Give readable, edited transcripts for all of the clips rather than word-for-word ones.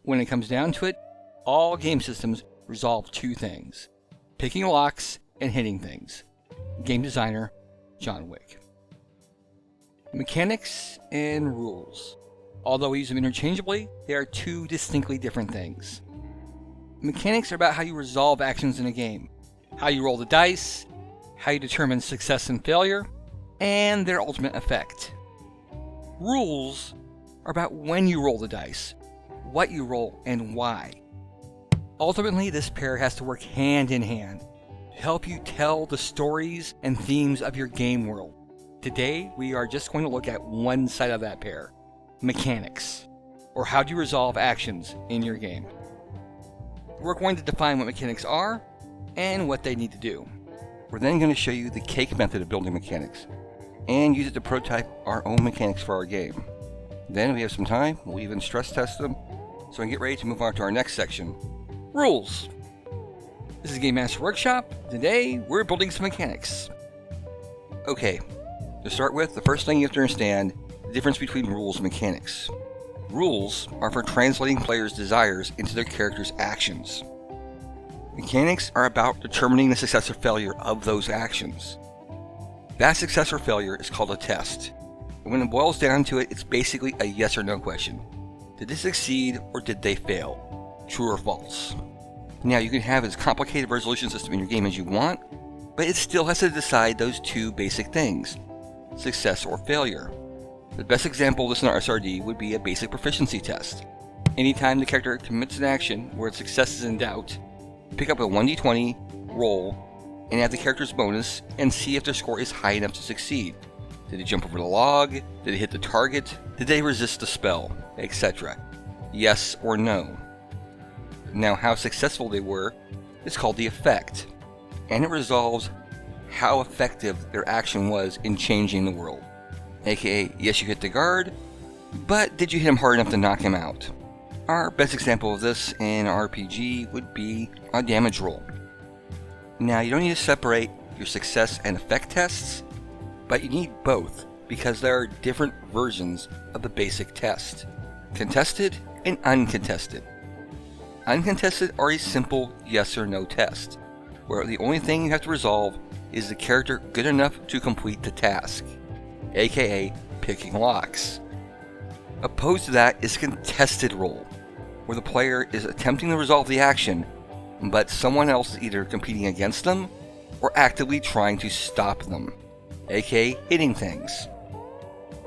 When it comes down to it, all game systems resolve two things: picking locks and hitting things. Game designer, John Wick. Mechanics and rules. Although we use them interchangeably, they are two distinctly different things. Mechanics are about how you resolve actions in a game, how you roll the dice, how you determine success and failure, and their ultimate effect. Rules are about when you roll the dice, what you roll, and why. Ultimately, this pair has to work hand in hand to help you tell the stories and themes of your game world. Today, we are just going to look at one side of that pair: mechanics, or how do you resolve actions in your game. We're going to define what mechanics are and what they need to do. We're then going to show you the cake method of building mechanics and use it to prototype our own mechanics for our game. Then we have some time, we'll even stress test them, so we can get ready to move on to our next section: rules. This is Game Master Workshop. Today, we're building some mechanics. Okay, to start with, the first thing you have to understand the difference between rules and mechanics. Rules are for translating players' desires into their characters' actions. Mechanics are about determining the success or failure of those actions. That success or failure is called a test. And when it boils down to it, it's basically a yes or no question. Did they succeed or did they fail? True or false? Now, you can have as complicated a resolution system in your game as you want, but it still has to decide those two basic things: success or failure. The best example of this in our SRD would be a basic proficiency test. Anytime the character commits an action where its success is in doubt, pick up a 1d20, roll, and add the character's bonus and see if their score is high enough to succeed. Did they jump over the log? Did they hit the target? Did they resist the spell? Etc. Yes or no. Now, how successful they were is called the effect, and it resolves how effective their action was in changing the world. AKA, yes, you hit the guard, but did you hit him hard enough to knock him out? Our best example of this in RPG would be a damage roll. Now, you don't need to separate your success and effect tests, but you need both because there are different versions of the basic test: contested and uncontested. Uncontested are a simple yes or no test, where the only thing you have to resolve is the character good enough to complete the task, aka picking locks. Opposed to that is contested roll, where the player is attempting to resolve the action, but someone else is either competing against them or actively trying to stop them, aka hitting things.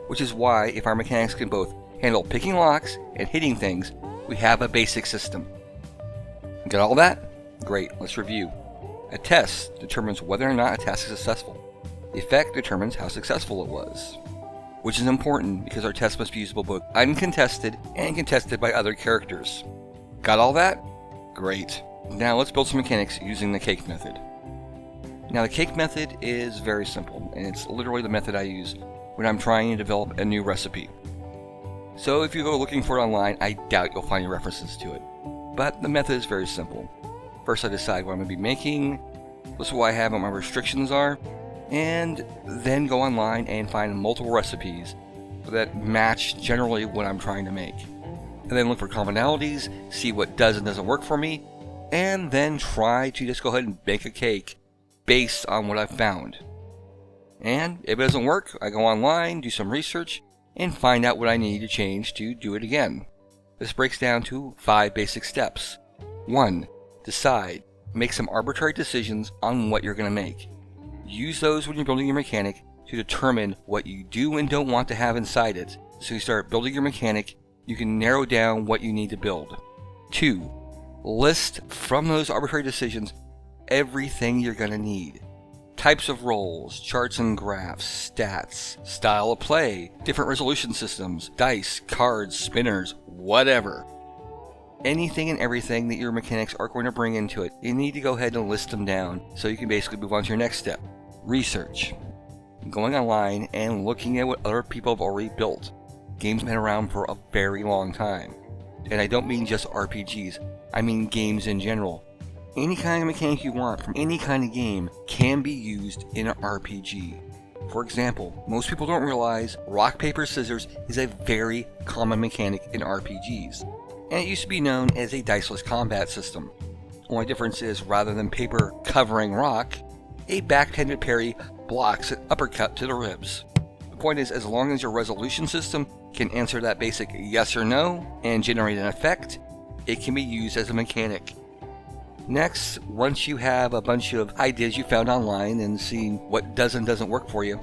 Which is why, if our mechanics can both handle picking locks and hitting things, we have a basic system. Got all that? Great, let's review. A test determines whether or not a task is successful. The effect determines how successful it was, which is important because our test must be usable both uncontested and contested by other characters. Got all that? Great. Now let's build some mechanics using the cake method. Now, the cake method is very simple, and it's literally the method I use when I'm trying to develop a new recipe. So if you go looking for it online, I doubt you'll find any references to it. But the method is very simple. First, I decide what I'm going to be making, list what I have, what my restrictions are, and then go online and find multiple recipes that match generally what I'm trying to make. And then look for commonalities, see what does and doesn't work for me, and then try to just go ahead and bake a cake based on what I've found. And if it doesn't work, I go online, do some research, and find out what I need to change to do it again. This breaks down to 5 basic steps. 1. Decide. Make some arbitrary decisions on what you're going to make. Use those when you're building your mechanic to determine what you do and don't want to have inside it. So you start building your mechanic, you can narrow down what you need to build. 2. List from those arbitrary decisions everything you're going to need. Types of rolls, charts and graphs, stats, style of play, different resolution systems, dice, cards, spinners, whatever. Anything and everything that your mechanics are going to bring into it, you need to go ahead and list them down so you can basically move on to your next step. Research. Going online and looking at what other people have already built. Games have been around for a very long time. And I don't mean just RPGs, I mean games in general. Any kind of mechanic you want from any kind of game can be used in an RPG. For example, most people don't realize rock, paper, scissors is a very common mechanic in RPGs. and it used to be known as a diceless combat system. Only difference is, rather than paper covering rock, a backhanded parry blocks an uppercut to the ribs. The point is, as long as your resolution system can answer that basic yes or no and generate an effect, it can be used as a mechanic. Next, once you have a bunch of ideas you found online and seen what does and doesn't work for you,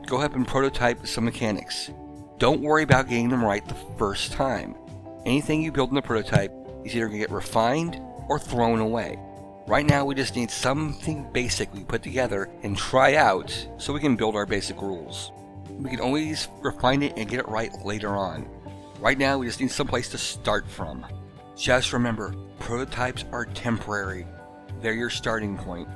go ahead and prototype some mechanics. Don't worry about getting them right the first time. Anything you build in the prototype is either going to get refined or thrown away. Right now we just need something basic we put together and try out so we can build our basic rules. We can always refine it and get it right later on. Right now we just need some place to start from. Just remember, prototypes are temporary. They're your starting point.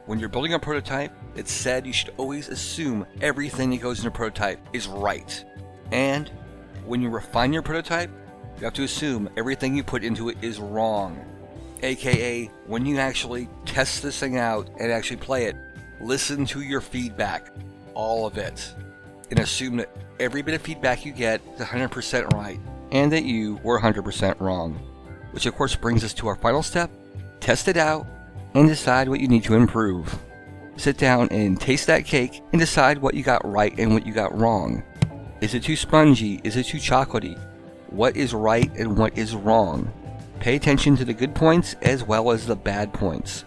When you're building a prototype, it's said you should always assume everything that goes in a prototype is right. And when you refine your prototype, you have to assume everything you put into it is wrong. AKA, when you actually test this thing out and actually play it, listen to your feedback, all of it, and assume that every bit of feedback you get is 100% right, and that you were 100% wrong. Which of course brings us to our final step: test it out and decide what you need to improve. Sit down and taste that cake and decide what you got right and what you got wrong. Is it too spongy? Is it too chocolatey? What is right and what is wrong? Pay attention to the good points as well as the bad points.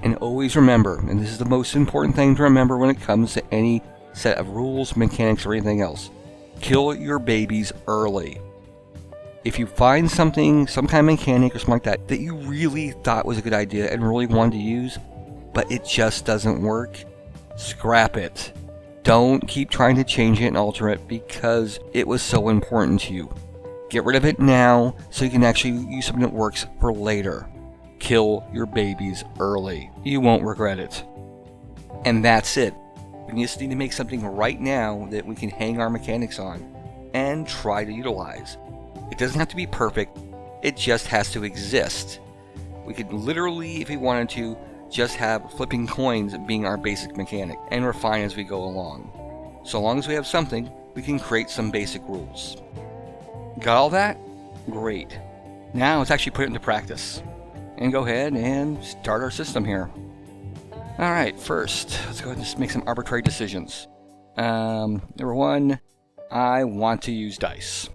And always remember, and this is the most important thing to remember when it comes to any set of rules, mechanics, or anything else: kill your babies early. If you find something, some kind of mechanic or something like that, that you really thought was a good idea and really wanted to use, but it just doesn't work, scrap it. Don't keep trying to change it and alter it because it was so important to you. Get rid of it now so you can actually use something that works for later. Kill your babies early. You won't regret it. And that's it. We just need to make something right now that we can hang our mechanics on and try to utilize. It doesn't have to be perfect, it just has to exist. We could literally, if we wanted to, just have flipping coins being our basic mechanic and refine as we go along. So long as we have something, we can create some basic rules. Got all that? Great. Now let's actually put it into practice and go ahead and start our system here. Alright, first, let's go ahead and just make some arbitrary decisions. Number one, I want to use dice.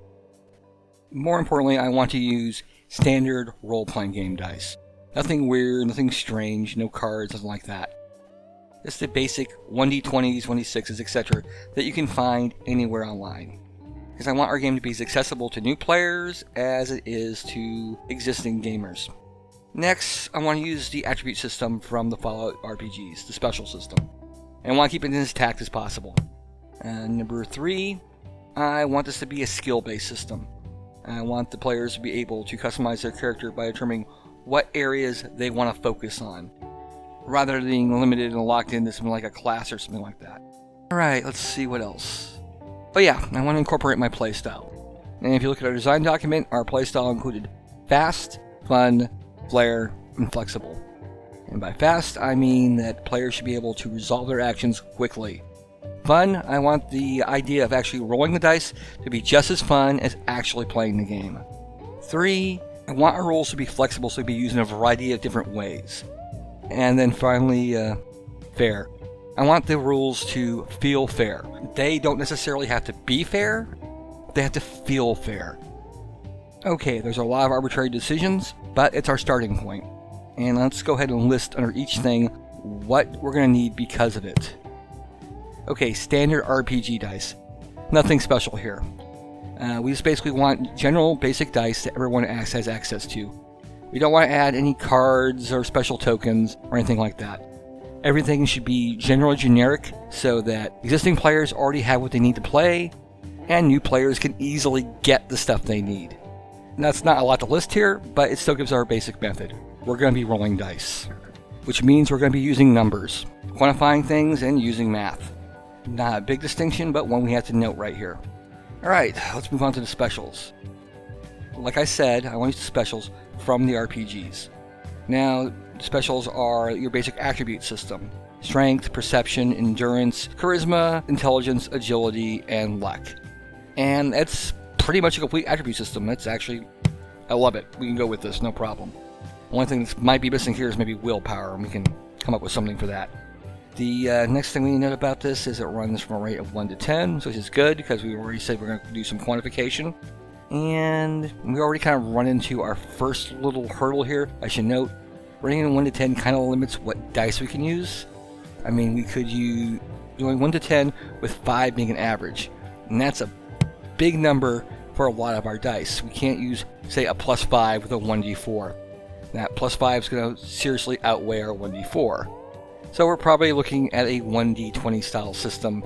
More importantly, I want to use standard role-playing game dice. Nothing weird, nothing strange, no cards, nothing like that. Just the basic 1d20s, 1d6s, etc. that you can find anywhere online. Because I want our game to be as accessible to new players as it is to existing gamers. Next, I want to use the attribute system from the Fallout RPGs, the special system. And I want to keep it as tact as possible. Number 3, I want this to be a skill-based system. I want the players to be able to customize their character by determining what areas they want to focus on, rather than being limited and locked into something like a class or something like that. Alright, let's see what else. Oh yeah, I want to incorporate my playstyle. And if you look at our design document, our playstyle included fast, fun, flair, and flexible. And by fast, I mean that players should be able to resolve their actions quickly. Fun, I want the idea of actually rolling the dice to be just as fun as actually playing the game. 3, I want our rules to be flexible so we can be used in a variety of different ways. And then finally, fair. I want the rules to feel fair. They don't necessarily have to be fair, they have to feel fair. Okay, there's a lot of arbitrary decisions, but it's our starting point. And let's go ahead and list under each thing what we're going to need because of it. Okay, standard RPG dice. Nothing special here. We just basically want general basic dice that everyone has access to. We don't want to add any cards or special tokens or anything like that. Everything should be generally generic so that existing players already have what they need to play, and new players can easily get the stuff they need. And that's not a lot to list here, but it still gives our basic method. We're going to be rolling dice, which means we're going to be using numbers, quantifying things, and using math. Not a big distinction, but one we have to note right here. Alright, let's move on to the specials. Like I said, I want to use the specials from the RPGs. Now, the specials are your basic attribute system. Strength, perception, endurance, charisma, intelligence, agility, and luck. And that's pretty much a complete attribute system. That's actually I love it. We can go with this, no problem. Only thing that might be missing here is maybe willpower, and we can come up with something for that. The next thing we need to note about this is it runs from a rate of 1 to 10, which is good because we already said we're going to do some quantification. And we already kind of run into our first little hurdle here. I should note, running in 1 to 10 kind of limits what dice we can use. I mean, we could use doing 1 to 10 with 5 being an average. And that's a big number for a lot of our dice. We can't use, say, a +5 with a 1d4. That +5 is going to seriously outweigh our 1d4. So we're probably looking at a 1d20 style system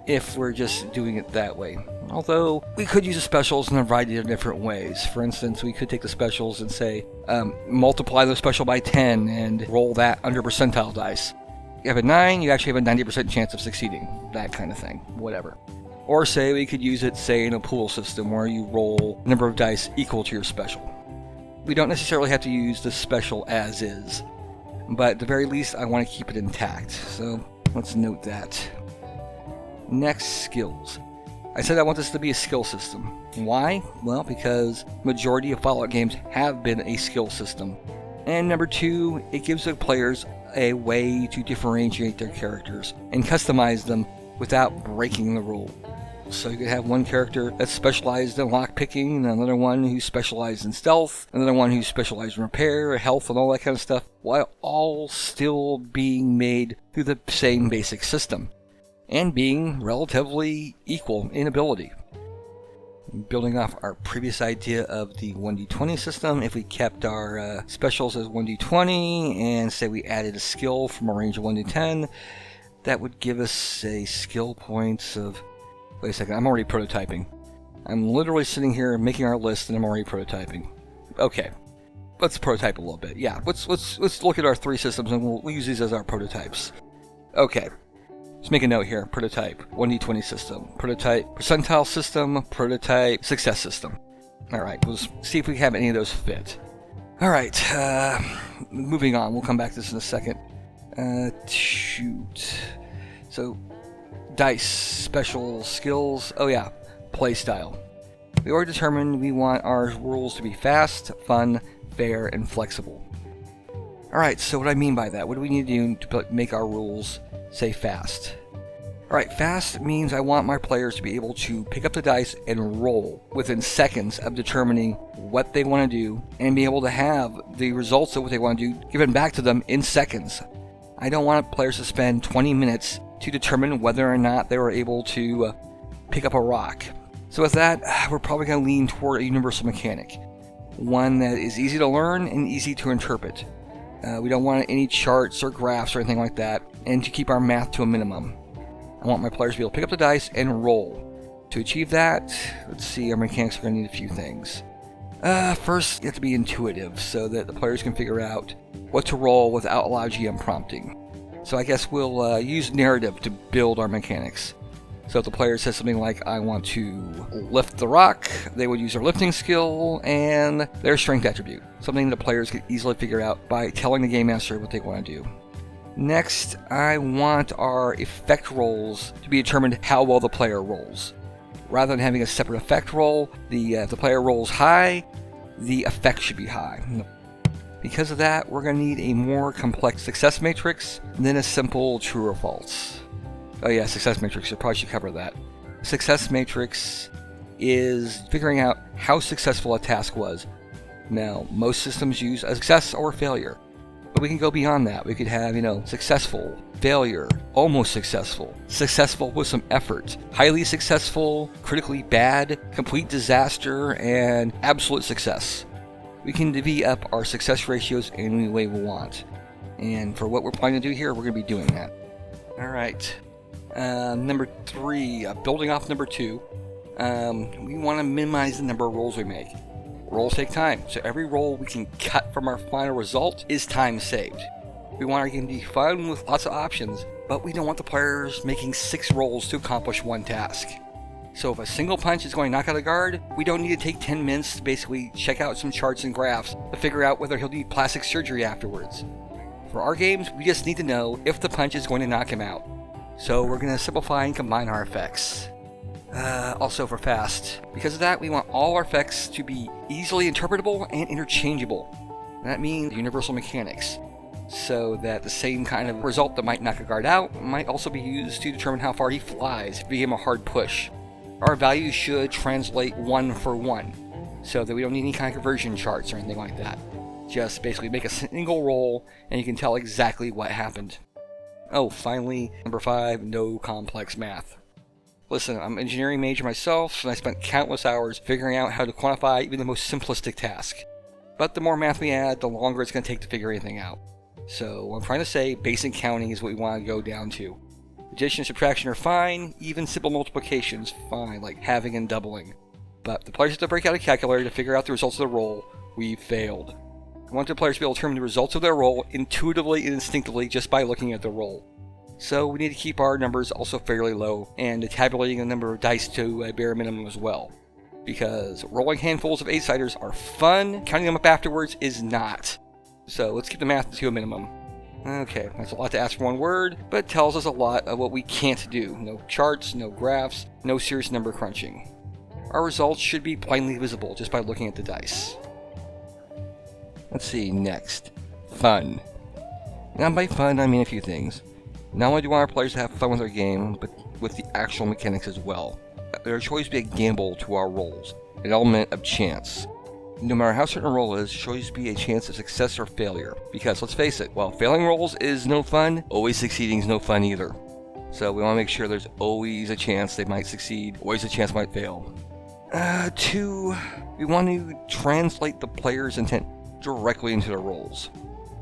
if we're just doing it that way. Although, we could use the specials in a variety of different ways. For instance, we could take the specials and say, multiply the special by 10 and roll that under percentile dice. You have a 9, you actually have a 90% chance of succeeding. That kind of thing. Whatever. Or say we could use it, say, in a pool system where you roll a number of dice equal to your special. We don't necessarily have to use the special as is, but at the very least I want to keep it intact, so let's note that. Next, skills. I said I want this to be a skill system. Why? Well, because majority of Fallout games have been a skill system. And number 2, it gives the players a way to differentiate their characters and customize them without breaking the rules. So you could have one character that's specialized in lockpicking, another one who's specialized in stealth, another one who's specialized in repair, health, and all that kind of stuff, while all still being made through the same basic system, and being relatively equal in ability. Building off our previous idea of the 1d20 system, if we kept our specials as 1d20, and say we added a skill from a range of 1 to 10, that would give us a skill points of... Wait a second, I'm already prototyping. I'm literally sitting here making our list and I'm already prototyping. Okay, let's prototype a little bit. Yeah, let's look at our 3 systems and we'll use these as our prototypes. Okay, let's make a note here. Prototype, 1d20 system. Prototype, percentile system. Prototype, success system. Alright, we'll see if we have any of those fit. Alright, moving on. We'll come back to this in a second. Shoot. So, dice, special, skills, oh yeah, playstyle. We already determined we want our rules to be fast, fun, fair, and flexible. Alright, so what do I mean by that? What do we need to do to make our rules say fast? Alright, fast means I want my players to be able to pick up the dice and roll within seconds of determining what they want to do and be able to have the results of what they want to do given back to them in seconds. I don't want players to spend 20 minutes to determine whether or not they were able to pick up a rock. So with that, we're probably going to lean toward a universal mechanic. One that is easy to learn and easy to interpret. We don't want any charts or graphs or anything like that, and to keep our math to a minimum. I want my players to be able to pick up the dice and roll. To achieve that, let's see, our mechanics are going to need a few things. First, you have to be intuitive so that the players can figure out what to roll without a lot of GM prompting. So I guess we'll use narrative to build our mechanics. So if the player says something like, I want to lift the rock, they would use their lifting skill and their strength attribute. Something the players could easily figure out by telling the game master what they want to do. Next, I want our effect rolls to be determined how well the player rolls. Rather than having a separate effect roll, if the player rolls high, the effect should be high. Because of that, we're going to need a more complex success matrix than a simple true or false. Oh yeah, success matrix, I probably should cover that. Success matrix is figuring out how successful a task was. Now, most systems use a success or failure, but we can go beyond that. We could have, successful, failure, almost successful, successful with some effort, highly successful, critically bad, complete disaster, and absolute success. We can divvy up our success ratios any way we want. And for what we're planning to do here, we're going to be doing that. Alright. Number 3, building off number 2, we want to minimize the number of rolls we make. Rolls take time, so every roll we can cut from our final result is time saved. We want our game to be fun with lots of options, but we don't want the players making 6 rolls to accomplish one task. So if a single punch is going to knock out a guard, we don't need to take 10 minutes to basically check out some charts and graphs to figure out whether he'll need plastic surgery afterwards. For our games, we just need to know if the punch is going to knock him out. So we're going to simplify and combine our effects. Also for fast. Because of that, we want all our effects to be easily interpretable and interchangeable. That means universal mechanics, so that the same kind of result that might knock a guard out might also be used to determine how far he flies if we give him a hard push. Our values should translate 1 for 1, so that we don't need any kind of conversion charts or anything like that. Just basically make a single roll and you can tell exactly what happened. Oh, finally, number 5, no complex math. Listen, I'm an engineering major myself, and I spent countless hours figuring out how to quantify even the most simplistic task. But the more math we add, the longer it's going to take to figure anything out. So what I'm trying to say, basic counting is what we want to go down to. Addition and subtraction are fine, even simple multiplication's fine, like halving and doubling. But the players have to break out a calculator to figure out the results of the roll. We failed. I want the players to be able to determine the results of their roll intuitively and instinctively just by looking at the roll. So we need to keep our numbers also fairly low, and tabulating the number of dice to a bare minimum as well. Because rolling handfuls of 8-siders are fun, counting them up afterwards is not. So let's keep the math to a minimum. Okay, that's a lot to ask for one word, but it tells us a lot of what we can't do. No charts, no graphs, no serious number crunching. Our results should be plainly visible just by looking at the dice. Let's see, next. Fun. Now by fun, I mean a few things. Not only do we want our players to have fun with their game, but with the actual mechanics as well. There should always be a gamble to our rolls, an element of chance. No matter how certain a roll is, there should always be a chance of success or failure. Because let's face it, while failing rolls is no fun, always succeeding is no fun either. So we want to make sure there's always a chance they might succeed, always a chance might fail. 2, we want to translate the player's intent directly into their rolls.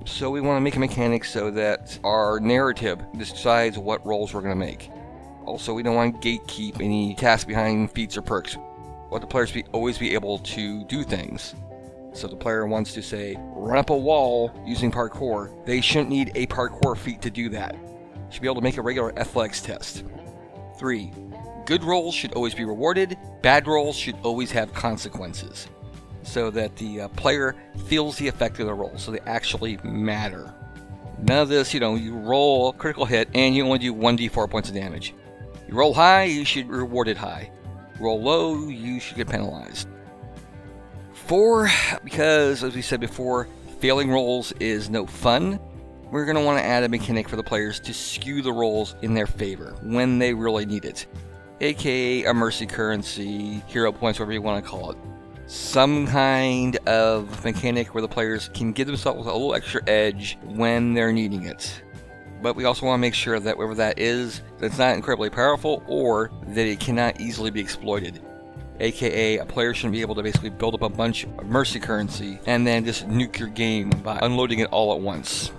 So we want to make a mechanic so that our narrative decides what rolls we're going to make. Also, we don't want to gatekeep any tasks behind feats or perks. We want the players to always be able to do things. So if the player wants to, say, run up a wall using parkour, they shouldn't need a parkour feat to do that. They should be able to make a regular athletics test. 3, good rolls should always be rewarded. Bad rolls should always have consequences, so that the player feels the effect of the roll, so they actually matter. None of this, you roll a critical hit and you only do 1d4 points of damage. You roll high, you should be rewarded high. Roll low, you should get penalized. 4, because as we said before, failing rolls is no fun. We're going to want to add a mechanic for the players to skew the rolls in their favor when they really need it. AKA a mercy currency, hero points, whatever you want to call it. Some kind of mechanic where the players can give themselves a little extra edge when they're needing it. But we also want to make sure that whatever that is, that it's not incredibly powerful or that it cannot easily be exploited. AKA, a player shouldn't be able to basically build up a bunch of mercy currency and then just nuke your game by unloading it all at once.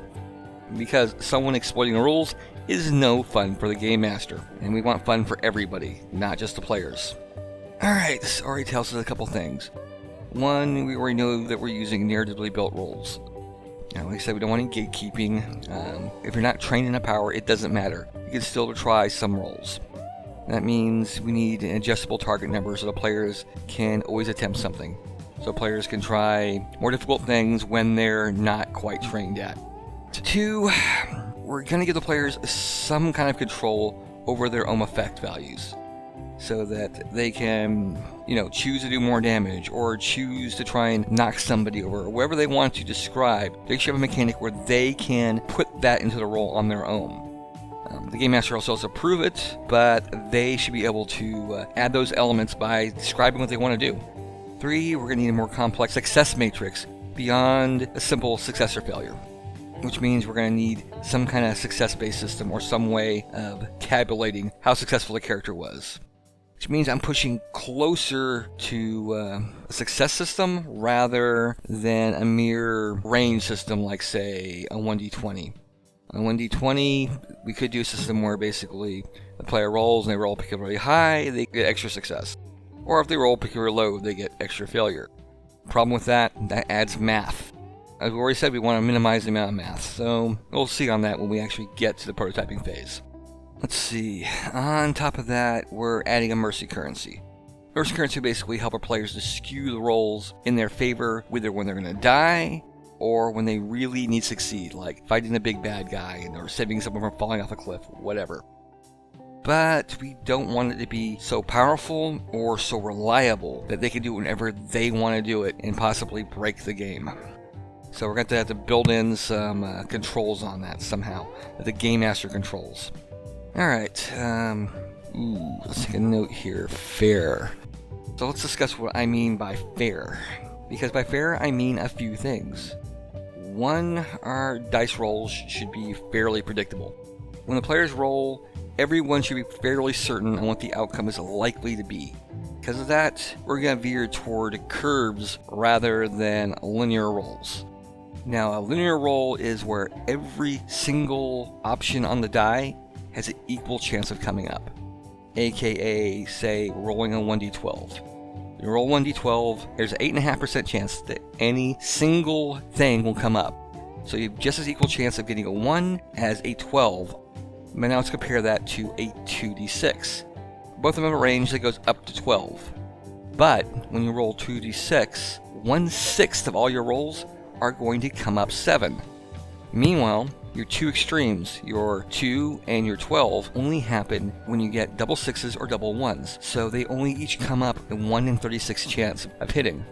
Because someone exploiting the rules is no fun for the game master, and we want fun for everybody, not just the players. Alright, this already tells us a couple things. 1, we already know that we're using narratively built roles. Now, like I said, we don't want any gatekeeping. If you're not trained in a power, it doesn't matter. You can still try some roles. That means we need an adjustable target number so the players can always attempt something. So players can try more difficult things when they're not quite trained at. 2, we're going to give the players some kind of control over their own effect values, so that they can, choose to do more damage or choose to try and knock somebody over, or whatever they want to describe. They should have a mechanic where they can put that into the role on their own. The Game Master also has to approve it, but they should be able to add those elements by describing what they want to do. 3, we're going to need a more complex success matrix beyond a simple success or failure, which means we're going to need some kind of success-based system or some way of tabulating how successful the character was. Which means I'm pushing closer to a success system rather than a mere range system like, say, a 1d20. On 1d20, we could do a system where basically the player rolls and they roll particularly high, they get extra success. Or if they roll particularly low, they get extra failure. Problem with that adds math. As we already said, we want to minimize the amount of math, so we'll see on that when we actually get to the prototyping phase. Let's see, on top of that, we're adding a mercy currency. Mercy currency basically help our players to skew the rolls in their favor, whether when they're going to die, or when they really need to succeed, like fighting the big bad guy, or saving someone from falling off a cliff, whatever. but we don't want it to be so powerful or so reliable that they can do it whenever they want to do it and possibly break the game. So we're going to have to build in some controls on that somehow, that the Game Master controls. Alright, let's take a note here. Fair. So let's discuss what I mean by fair. Because by fair, I mean a few things. One, our dice rolls should be fairly predictable. When the players roll, everyone should be fairly certain on what the outcome is likely to be. Because of that, we're going to veer toward curves rather than linear rolls. Now, a linear roll is where every single option on the die has an equal chance of coming up. AKA, say, rolling a 1d12. You roll 1d12, there's an 8.5% chance that any single thing will come up. So you have just as equal chance of getting a 1 as a 12. But now let's compare that to a 2d6. Both of them have a range that goes up to 12. But when you roll 2d6, 1/6 of all your rolls are going to come up 7. Meanwhile, your two extremes, your 2 and your 12, only happen when you get double 6s or double 1s. So they only each come up a 1 in 36 chance of hitting.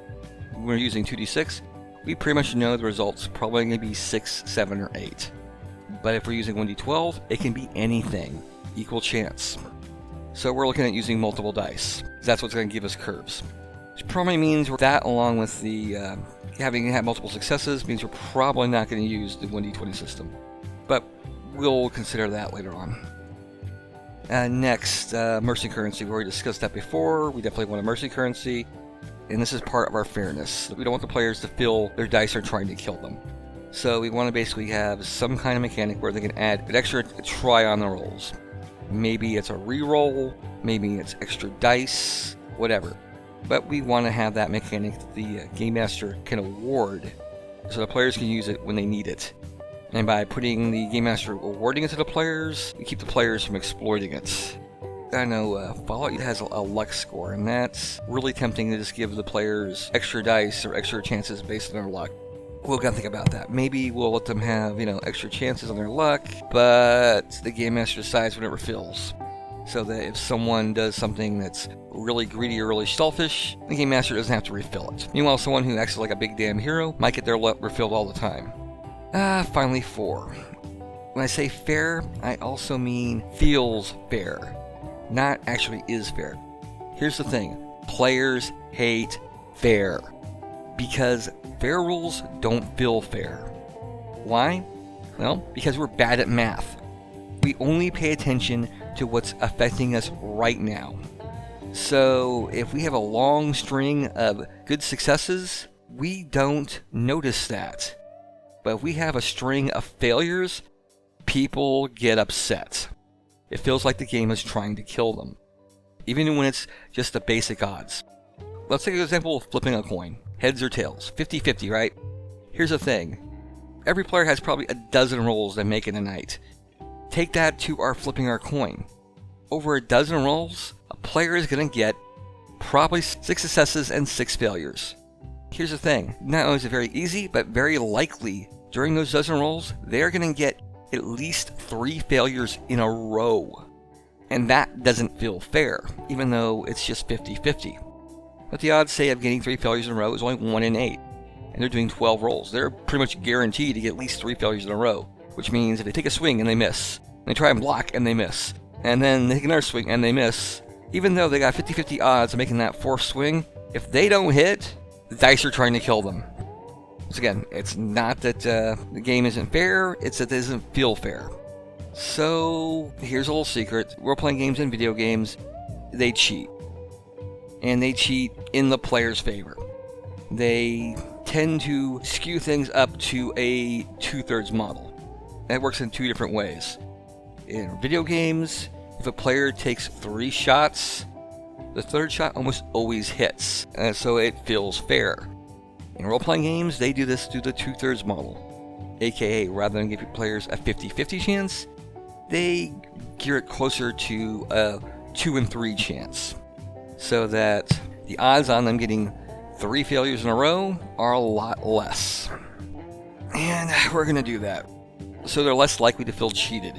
When we're using 2d6, we pretty much know the results probably going to be 6, 7, or 8. But if we're using 1d12, it can be anything. Equal chance. So we're looking at using multiple dice. That's what's going to give us curves. Which probably means that, along with the having had multiple successes, means we're probably not going to use the 1d20 system. But we'll consider that later on. Next, mercy currency. We already discussed that before. We definitely want a mercy currency. And this is part of our fairness. We don't want the players to feel their dice are trying to kill them. So we want to basically have some kind of mechanic where they can add an extra try on the rolls. Maybe it's a reroll, maybe it's extra dice, whatever. But we want to have that mechanic that the Game Master can award, so the players can use it when they need it. And by putting the Game Master awarding it to the players, we keep the players from exploiting it. I know Fallout has a luck score, and that's really tempting to just give the players extra dice or extra chances based on their luck. We'll gotta think about that. Maybe we'll let them have, extra chances on their luck, but the Game Master decides whenever it fills. So that if someone does something that's really greedy or really selfish, the Game Master doesn't have to refill it. Meanwhile, someone who acts like a big damn hero might get their luck refilled all the time. Finally, 4. When I say fair, I also mean feels fair, not actually is fair. Here's the thing. Players hate fair. Because fair rules don't feel fair. Why? Well, because we're bad at math. We only pay attention to what's affecting us right now. So if we have a long string of good successes, we don't notice that. But if we have a string of failures, people get upset. It feels like the game is trying to kill them, even when it's just the basic odds. Let's take an example of flipping a coin. Heads or tails, 50-50, right? Here's the thing. Every player has probably a dozen rolls they make in a night. Take that to our flipping our coin. Over a dozen rolls, a player is going to get probably 6 successes and 6 failures. Here's the thing. Not only is it very easy, but very likely during those dozen rolls, they're going to get at least 3 failures in a row. And that doesn't feel fair, even though it's just 50-50. But the odds, say, of getting 3 failures in a row is only 1 in 8. And they're doing 12 rolls. They're pretty much guaranteed to get at least 3 failures in a row. Which means if they take a swing and they miss, and they try and block and they miss, and then they take another swing and they miss, even though they got 50-50 odds of making that 4th swing, if they don't hit, the dice are trying to kill them. So again, it's not that the game isn't fair, it's that it doesn't feel fair. So here's a little secret. Role-playing games and video games, they cheat. And they cheat in the player's favor. They tend to skew things up to a 2/3 model. That works in 2 different ways. In video games, if a player takes 3 shots, the 3rd shot almost always hits, so it feels fair. In role-playing games, they do this through the 2/3 model. AKA, rather than giving players a 50-50 chance, they gear it closer to a 2 in 3 chance. So that the odds on them getting 3 failures in a row are a lot less. And we're going to do that. So they're less likely to feel cheated.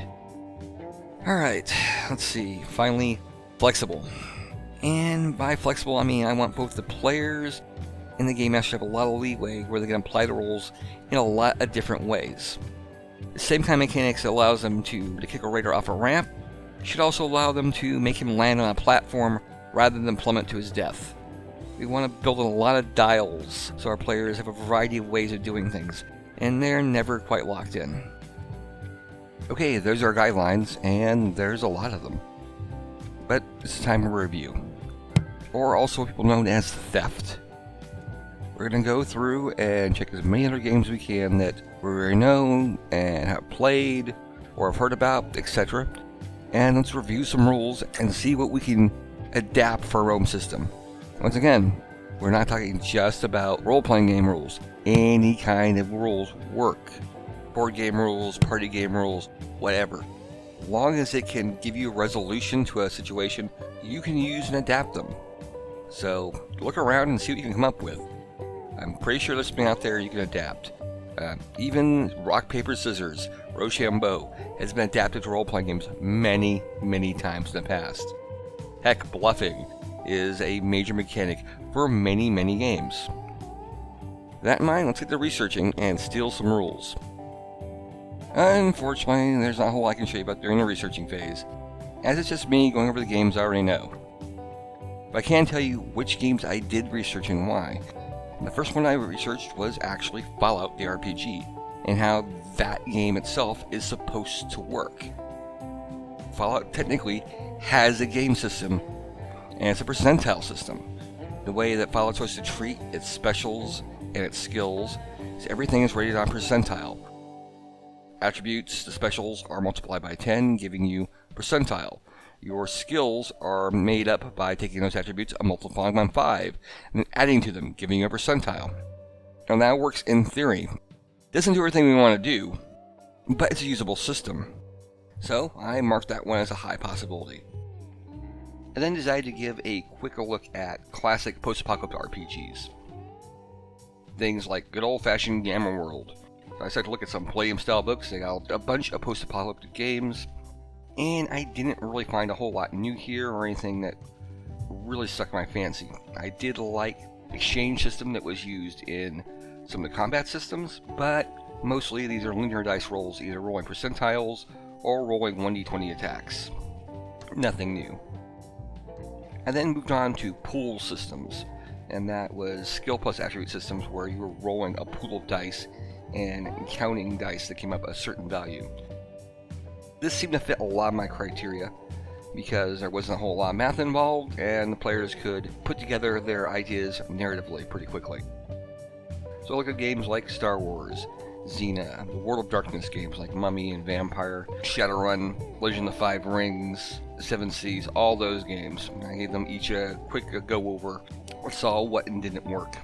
Alright, let's see. Finally, flexible. And by flexible, I mean I want both the players and the game master to have a lot of leeway where they can apply the rules in a lot of different ways. The same kind of mechanics that allows them to kick a raider off a ramp should also allow them to make him land on a platform rather than plummet to his death. We want to build in a lot of dials so our players have a variety of ways of doing things, and they're never quite locked in. Okay, those are our guidelines, and there's a lot of them. But it's time for review, or also what people known as theft. We're going to go through and check as many other games we can that we already know and have played or have heard about, etc. And let's review some rules and see what we can adapt for our own system. Once again, we're not talking just about role-playing game rules. Any kind of rules work. Board game rules, party game rules, whatever. As long as it can give you a resolution to a situation, you can use and adapt them. So look around and see what you can come up with. I'm pretty sure there's something out there you can adapt. Even rock, paper, scissors, Rochambeau, has been adapted to role-playing games many, many times in the past. Heck, bluffing is a major mechanic for many, many games. With that in mind, let's get to researching and steal some rules. Unfortunately, there's not a whole lot I can show you about during the researching phase, as it's just me going over the games I already know. But I can tell you which games I did research and why. The first one I researched was actually Fallout the RPG, and how that game itself is supposed to work. Fallout technically has a game system, and it's a percentile system. The way that Fallout's supposed to treat its specials and its skills is everything is rated on percentile. Attributes, the specials, are multiplied by 10, giving you percentile. Your skills are made up by taking those attributes and multiplying by 5, and then adding to them, giving you a percentile. Now that works in theory. Doesn't do everything we want to do, but it's a usable system. So I marked that one as a high possibility. I then decided to give a quicker look at classic post-apocalyptic RPGs. Things like good old-fashioned Gamma World. So I started to look at some Palladium-style books. They got a bunch of post-apocalyptic games. And I didn't really find a whole lot new here or anything that really stuck my fancy. I did like the exchange system that was used in some of the combat systems, but mostly these are linear dice rolls, either rolling percentiles or rolling 1d20 attacks. Nothing new. I then moved on to pool systems, and that was skill plus attribute systems where you were rolling a pool of dice and counting dice that came up a certain value. This seemed to fit a lot of my criteria because there wasn't a whole lot of math involved and the players could put together their ideas narratively pretty quickly. So I look at games like Star Wars, Xena, the World of Darkness games like Mummy and Vampire, Shadowrun, Legend of the Five Rings, Seven Seas, all those games. I gave them each a quick go-over, saw what and didn't work.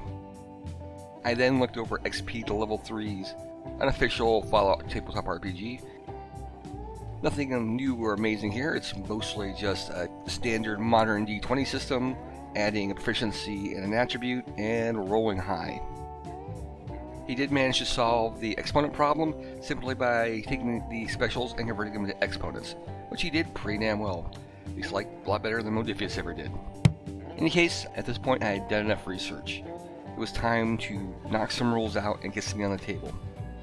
I then looked over XP to Level 3's unofficial Fallout tabletop RPG. Nothing new or amazing here, it's mostly just a standard modern D20 system, adding a proficiency and an attribute, and rolling high. He did manage to solve the exponent problem simply by taking the specials and converting them into exponents, which he did pretty damn well. At least like a lot better than Modifius ever did. In any case, at this point I had done enough research. It was time to knock some rules out and get something on the table.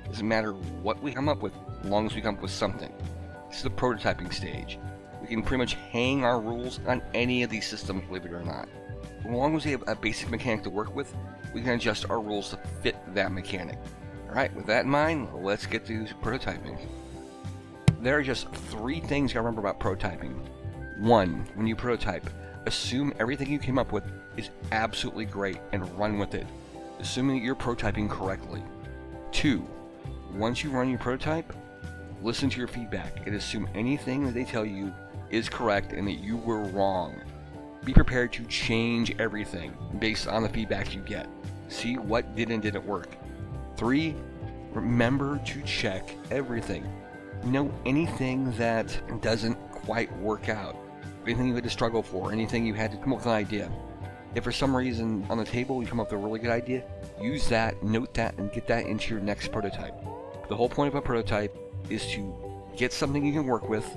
It doesn't matter what we come up with, as long as we come up with something. This is the prototyping stage. We can pretty much hang our rules on any of these systems, believe it or not. As long as we have a basic mechanic to work with, we can adjust our rules to fit that mechanic. Alright, with that in mind, let's get to prototyping. There are just 3 things you gotta remember about prototyping. 1. When you prototype, assume everything you came up with is absolutely great and run with it, assuming that you're prototyping correctly. 2. Once you run your prototype, listen to your feedback and assume anything that they tell you is correct and that you were wrong. Be prepared to change everything based on the feedback you get. See what did and didn't work. 3. Remember to check everything. Know anything that doesn't quite work out. Anything you had to struggle for, anything you had to come up with an idea. If for some reason on the table you come up with a really good idea, use that, note that, and get that into your next prototype. The whole point of a prototype is to get something you can work with,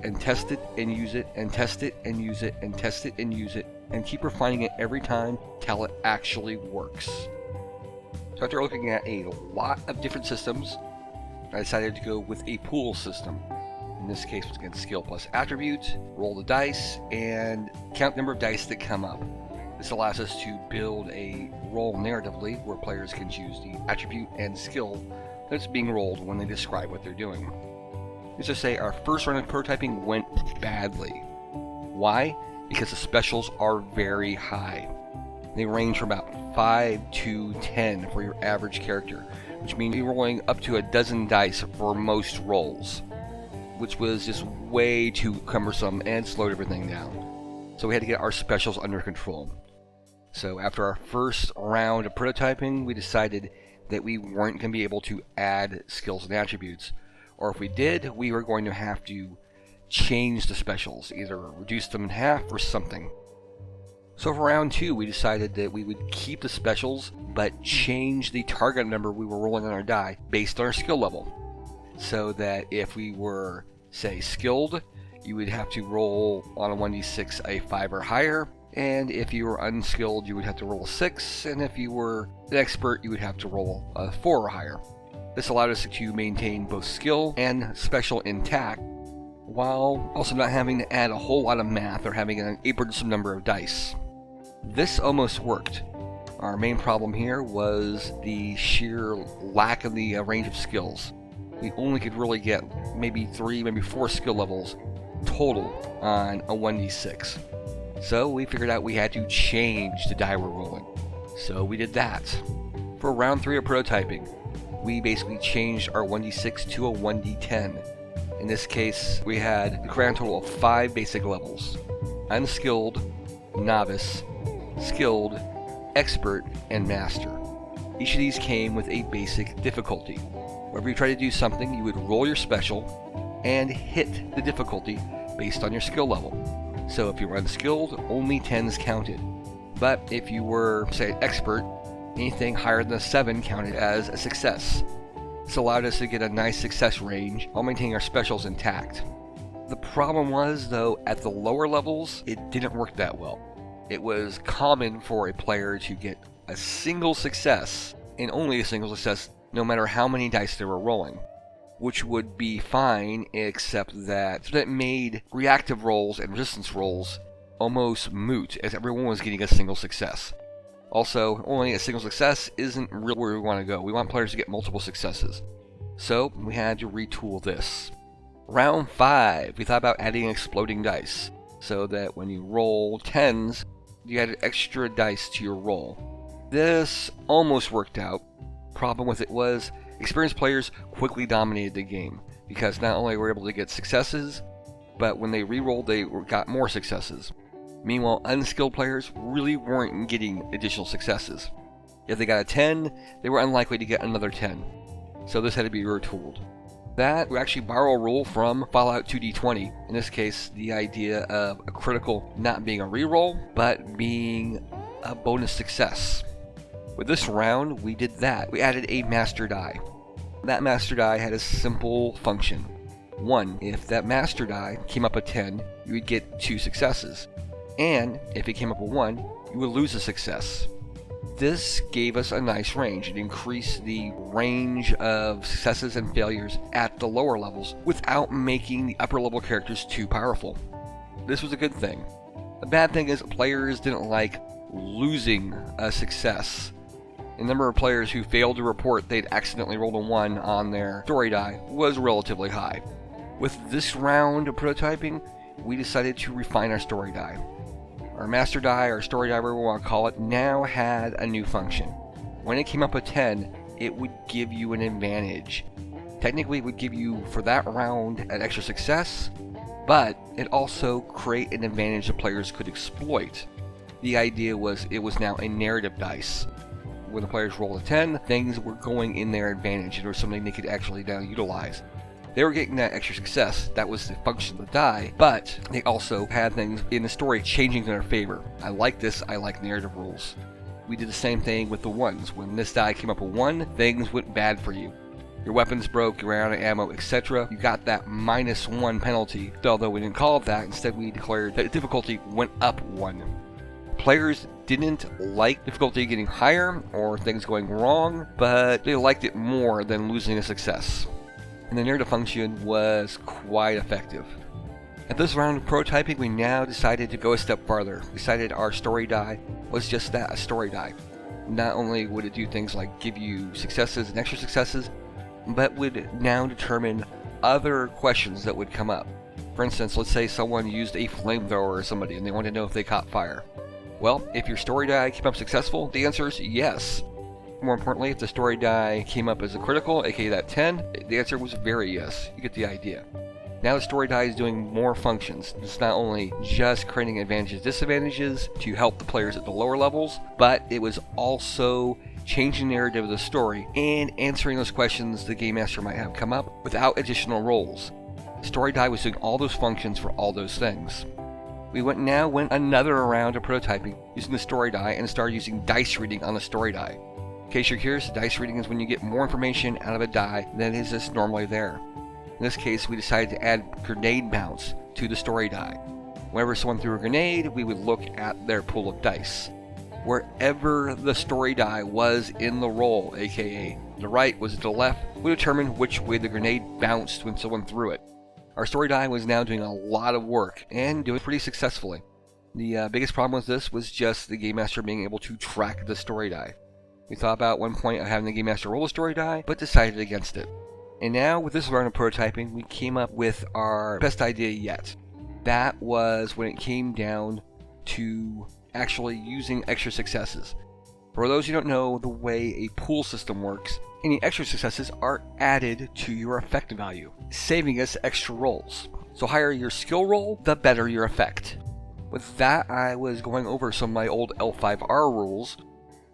and test it and use it and test it and use it and test it and use it and keep refining it every time till it actually works. So after looking at a lot of different systems, I decided to go with a pool system. In this case, it's against skill plus attribute, roll the dice, and count the number of dice that come up. This allows us to build a roll narratively where players can choose the attribute and skill that's being rolled when they describe what they're doing. Let's just say our first round of prototyping went badly. Why? Because the specials are very high. They range from about 5 to 10 for your average character, which means you're rolling up to a dozen dice for most rolls, which was just way too cumbersome and slowed everything down. So we had to get our specials under control. So after our first round of prototyping, we decided that we weren't going to be able to add skills and attributes, or if we did, we were going to have to change the specials, either reduce them in half or something. So for round 2, we decided that we would keep the specials, but change the target number we were rolling on our die based on our skill level. So that if we were, say, skilled, you would have to roll on a 1d6 a 5 or higher, and if you were unskilled, you would have to roll a 6, and if you were an expert, you would have to roll a 4 or higher. This allowed us to maintain both skill and special intact, while also not having to add a whole lot of math or having an burdensome number of dice. This almost worked. Our main problem here was the sheer lack of the range of skills. We only could really get maybe 3, maybe 4 skill levels total on a 1d6. So we figured out we had to change the die we're rolling. So we did that. For round 3 of prototyping, we basically changed our 1d6 to a 1d10. In this case, we had a grand total of 5 basic levels: unskilled, novice, skilled, expert, and master. Each of these came with a basic difficulty. Whenever you try to do something, you would roll your special and hit the difficulty based on your skill level. So if you were unskilled, only 10s counted. But if you were, say, expert, anything higher than a 7 counted as a success. This allowed us to get a nice success range while maintaining our specials intact. The problem was, though, at the lower levels, it didn't work that well. It was common for a player to get a single success, and only a single success, no matter how many dice they were rolling, which would be fine, except that it made reactive rolls and resistance rolls almost moot, as everyone was getting a single success. Also, only a single success isn't really where we want to go. We want players to get multiple successes. So we had to retool this. Round 5, we thought about adding exploding dice, so that when you roll 10s, you added extra dice to your roll. This almost worked out. Problem with it was, experienced players quickly dominated the game, because not only were they able to get successes, but when they re-rolled, they got more successes. Meanwhile, unskilled players really weren't getting additional successes. If they got a 10, they were unlikely to get another 10. So this had to be retooled. That would actually borrow a rule from Fallout 2D20. In this case, the idea of a critical not being a reroll, but being a bonus success. With this round, we did that. We added a master die. That master die had a simple function. 1, if that master die came up a 10, you would get 2 successes. And if it came up a 1, you would lose a success. This gave us a nice range. It increased the range of successes and failures at the lower levels without making the upper level characters too powerful. This was a good thing. The bad thing is players didn't like losing a success. The number of players who failed to report they'd accidentally rolled a 1 on their story die was relatively high. With this round of prototyping, we decided to refine our story die. Our master die, or story die, whatever we want to call it, now had a new function. When it came up a 10, it would give you an advantage. Technically, it would give you, for that round, an extra success, but it also create an advantage that players could exploit. The idea was it was now a narrative dice. When the players rolled a 10, things were going in their advantage. It was something they could actually now utilize. They were getting that extra success, that was the function of the die, but they also had things in the story changing in their favor. I like this, I like narrative rules. We did the same thing with the 1s. When this die came up a 1, things went bad for you. your weapons broke, you ran out of ammo, etc., you got that -1 penalty. Although we didn't call it that, instead we declared that the difficulty went up 1. Players didn't like difficulty getting higher or things going wrong, but they liked it more than losing a success. And the narrative function was quite effective. At this round of prototyping, we now decided to go a step farther. We decided our story die was just that, a story die. Not only would it do things like give you successes and extra successes, but would now determine other questions that would come up. For instance, let's say someone used a flamethrower or somebody and they wanted to know if they caught fire. Well, if your story die came up successful, the answer is yes. More importantly, if the story die came up as a critical, aka that 10, the answer was very yes. You get the idea. Now the story die is doing more functions. It's not only just creating advantages, disadvantages to help the players at the lower levels, but it was also changing the narrative of the story and answering those questions the Game Master might have come up without additional rolls. Story die was doing all those functions for all those things. We went another round of prototyping using the story die and started using dice reading on the story die. In case you're curious, dice reading is when you get more information out of a die than is just normally there. In this case, we decided to add grenade bounce to the story die. Whenever someone threw a grenade, we would look at their pool of dice. Wherever the story die was in the roll, aka the right was to the left, would determine which way the grenade bounced when someone threw it. Our story die was now doing a lot of work and doing it pretty successfully. The biggest problem with this was just the Game Master being able to track the story die. We thought about one point of having the Game Master roll a story die, but decided against it. And now, with this round of prototyping, we came up with our best idea yet. That was when it came down to actually using extra successes. For those who don't know the way a pool system works, any extra successes are added to your effect value, saving us extra rolls. So higher your skill roll, the better your effect. With that, I was going over some of my old L5R rules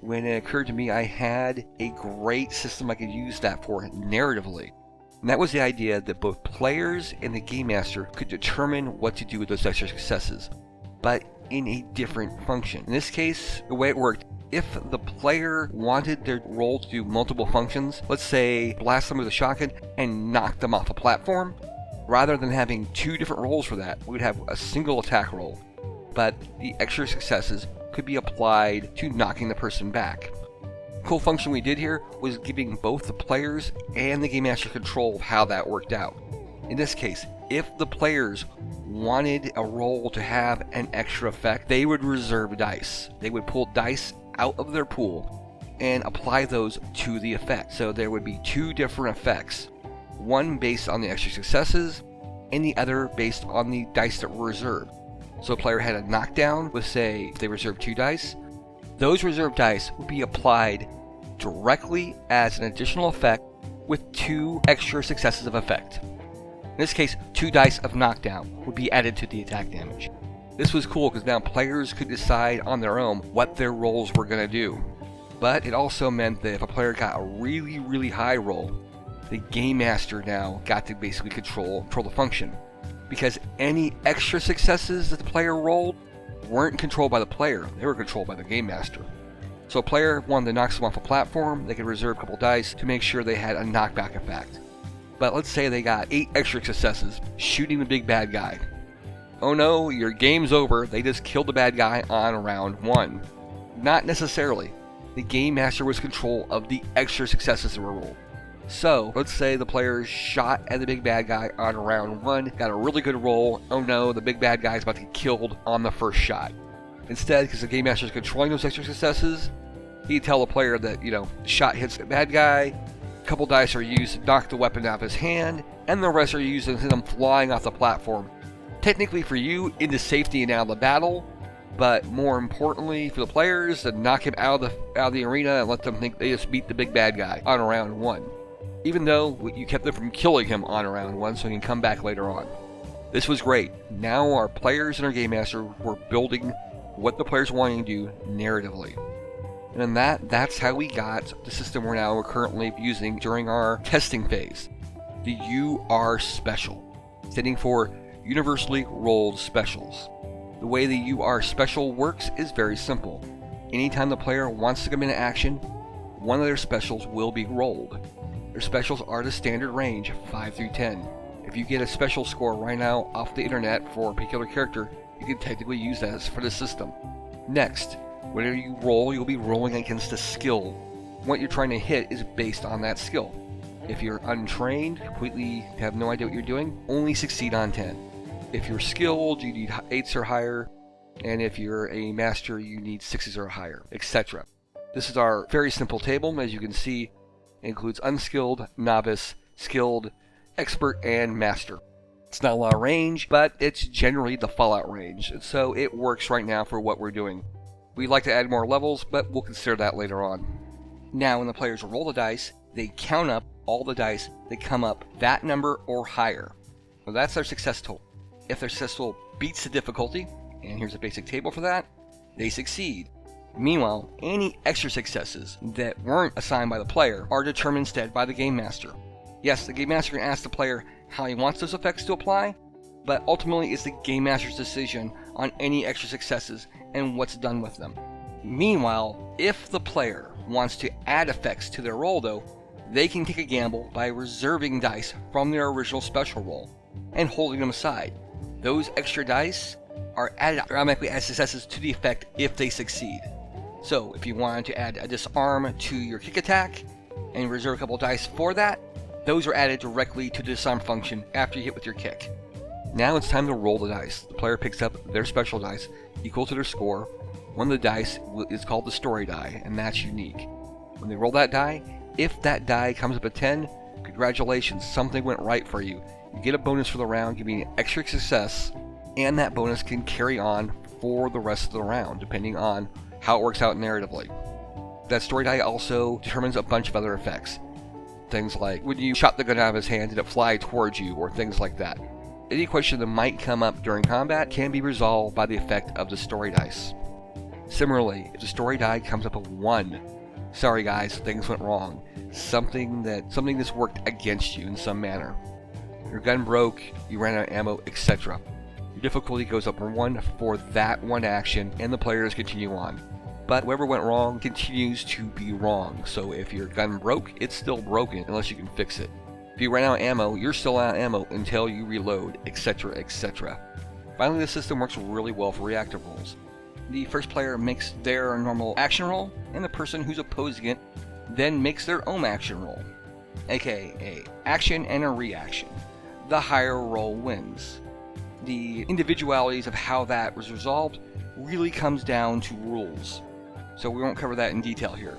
when it occurred to me I had a great system I could use that for narratively. And that was the idea that both players and the Game Master could determine what to do with those extra successes, but in a different function. In this case, the way it worked, if the player wanted their roll to do multiple functions, let's say blast them with a shotgun and knock them off a platform, rather than having 2 different rolls for that, we would have a single attack roll. But the extra successes could be applied to knocking the person back. The cool function we did here was giving both the players and the Game Master control of how that worked out. In this case, if the players wanted a roll to have an extra effect, they would reserve dice. They would pull dice out of their pool and apply those to the effect. So there would be 2 different effects, one based on the extra successes and the other based on the dice that were reserved. So a player had a knockdown with, say, if they reserved 2 dice, those reserved dice would be applied directly as an additional effect with 2 extra successes of effect. In this case, 2 dice of knockdown would be added to the attack damage. This was cool because now players could decide on their own what their rolls were going to do. But it also meant that if a player got a really, really high roll, the Game Master now got to basically control the function. Because any extra successes that the player rolled weren't controlled by the player, they were controlled by the Game Master. So a player wanted to knock someone off a platform, they could reserve a couple dice to make sure they had a knockback effect. But let's say they got 8 extra successes shooting the big bad guy. Oh no, your game's over, they just killed the bad guy on round 1. Not necessarily. The Game Master was in control of the extra successes that were rolled. So, let's say the player shot at the big bad guy on round 1, got a really good roll. Oh no, the big bad guy is about to get killed on the first shot. Instead, because the Game Master is controlling those extra successes, he'd tell the player that, the shot hits the bad guy, a couple dice are used to knock the weapon out of his hand, and the rest are used to send him flying off the platform. Technically for you, into safety and out of the battle, but more importantly for the players, to knock him out of the arena and let them think they just beat the big bad guy on round 1. Even though you kept them from killing him on round 1 so he can come back later on. This was great. Now our players and our Game Master were building what the players wanted to do narratively. And that's how we got the system we're currently using during our testing phase. The urspecial, standing for Universally Rolled Specials. The way the urspecial works is very simple. Anytime the player wants to come into action, one of their specials will be rolled. Their specials are the standard range, 5 through 10. If you get a special score right now off the internet for a particular character, you can technically use that for the system. Next, whenever you roll, you'll be rolling against a skill. What you're trying to hit is based on that skill. If you're untrained, completely have no idea what you're doing, only succeed on 10. If you're skilled, you need 8s or higher, and if you're a master, you need 6s or higher, etc. This is our very simple table. As you can see, it includes unskilled, novice, skilled, expert, and master. It's not a lot of range, but it's generally the Fallout range, so it works right now for what we're doing. We'd like to add more levels, but we'll consider that later on. Now, when the players roll the dice, they count up all the dice that come up that number or higher. So that's their success total. If their success total beats the difficulty, and here's a basic table for that, they succeed. Meanwhile, any extra successes that weren't assigned by the player are determined instead by the Game Master. Yes, the Game Master can ask the player how he wants those effects to apply, but ultimately it's the Game Master's decision on any extra successes and what's done with them. Meanwhile, if the player wants to add effects to their roll though, they can take a gamble by reserving dice from their original special roll and holding them aside. Those extra dice are added automatically as successes to the effect if they succeed. So if you wanted to add a disarm to your kick attack and reserve a couple dice for that, those are added directly to the disarm function after you hit with your kick. Now it's time to roll the dice. The player picks up their special dice equal to their score. One of the dice is called the story die, and that's unique. When they roll that die, if that die comes up a 10, congratulations, something went right for you. You get a bonus for the round, giving an extra success, and that bonus can carry on for the rest of the round, depending on how it works out narratively. That story die also determines a bunch of other effects. Things like, when you shot the gun out of his hand, did it fly towards you, or things like that. Any question that might come up during combat can be resolved by the effect of the story dice. Similarly, if the story die comes up a 1, sorry guys, things went wrong. Something that's worked against you in some manner. Your gun broke, you ran out of ammo, etc. Your difficulty goes up 1 for that one action, and the players continue on. But whatever went wrong continues to be wrong, so if your gun broke, it's still broken unless you can fix it. If you ran out of ammo, you're still out of ammo until you reload, etc, etc. Finally, the system works really well for reactive rolls. The first player makes their normal action roll, and the person who's opposing it then makes their own action roll, aka an action and a reaction. The higher roll wins. The individualities of how that was resolved really comes down to rules, so we won't cover that in detail here.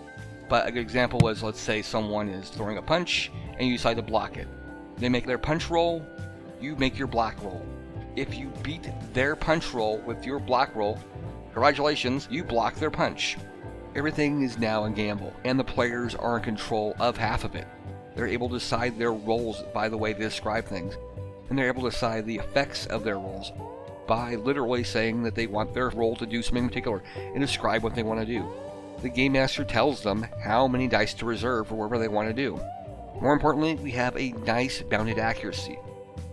But a good example was, let's say someone is throwing a punch and you decide to block it. They make their punch roll, you make your block roll. If you beat their punch roll with your block roll, congratulations, you block their punch. Everything is now a gamble, and the players are in control of half of it. They're able to decide their rolls by the way they describe things, and they're able to decide the effects of their rolls by literally saying that they want their roll to do something in particular and describe what they want to do. The Game Master tells them how many dice to reserve for whatever they want to do. More importantly, we have a nice bounded accuracy.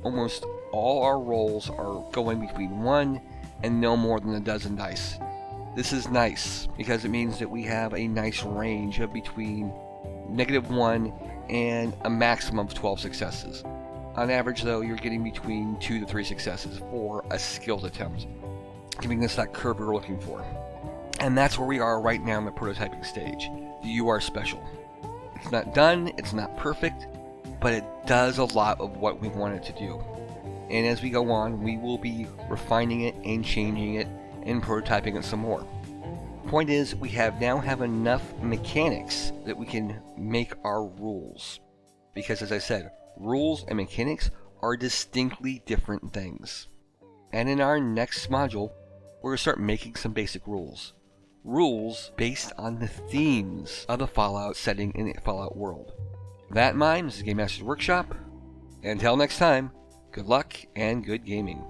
Almost all our rolls are going between 1 and no more than a dozen dice. This is nice because it means that we have a nice range of between -1 and a maximum of 12 successes. On average though, you're getting between 2 to 3 successes for a skilled attempt, giving us that curve we're looking for. And that's where we are right now in the prototyping stage, the urspecial. It's not done, it's not perfect, but it does a lot of what we want it to do. And as we go on, we will be refining it and changing it and prototyping it some more. Point is, we now have enough mechanics that we can make our rules. Because as I said, rules and mechanics are distinctly different things. And in our next module, we're going to start making some basic rules. Rules based on the themes of the Fallout setting in the Fallout world. With that in mind, this is Game Master's Workshop. Until next time, good luck and good gaming.